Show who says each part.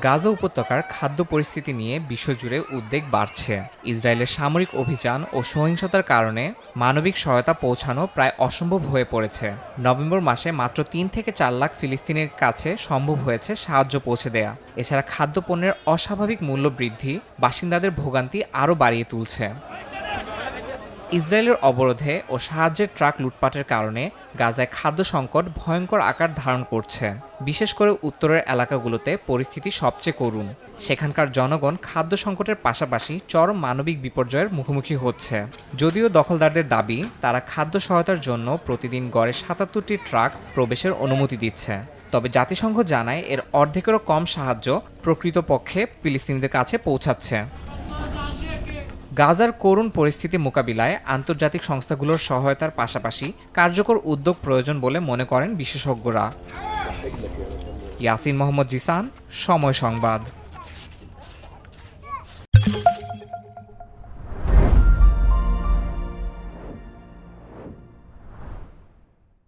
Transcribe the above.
Speaker 1: গাজা উপত্যকার খাদ্য পরিস্থিতি নিয়ে বিশ্বজুড়ে উদ্বেগ বাড়ছে। ইসরায়েলের সামরিক অভিযান ও সহিংসতার কারণে মানবিক সহায়তা পৌঁছানো প্রায় অসম্ভব হয়ে পড়েছে। নভেম্বর মাসে মাত্র ৩ থেকে ৪ লাখ ফিলিস্তিনির কাছে সম্ভব হয়েছে সাহায্য পৌঁছে দেয়া। এছাড়া খাদ্যপণ্যের অস্বাভাবিক মূল্য বৃদ্ধি বাসিন্দাদের ভোগান্তি আরও বাড়িয়ে তুলছে। ইসরায়েলের অবরোধে ও সাহায্যের ট্রাক লুটপাটের কারণে গাজায় খাদ্য সংকট ভয়ঙ্কর আকার ধারণ করছে। বিশেষ করে উত্তরের এলাকাগুলোতে পরিস্থিতি সবচেয়ে করুণ। সেখানকার জনগণ খাদ্য সংকটের পাশাপাশি চরম মানবিক বিপর্যয়ের মুখোমুখি হচ্ছে। যদিও দখলদারদের দাবি, তারা খাদ্য সহায়তার জন্য প্রতিদিন গড়ে ৭৭টি ট্রাক প্রবেশের অনুমতি দিচ্ছে। তবে জাতিসংঘ জানায় এর অর্ধেকেরও কম সাহায্য প্রকৃতপক্ষে ফিলিস্তিনিদের কাছে পৌঁছাচ্ছে। গাজার করুণ পরিস্থিতি মোকাবিলায় আন্তর্জাতিক সংস্থাগুলোর সহায়তার পাশাপাশি কার্যকর উদ্যোগ প্রয়োজন বলে মনে করেন বিশেষজ্ঞরা। ইয়াসিন মোহাম্মদ জিসান, সময় সংবাদ।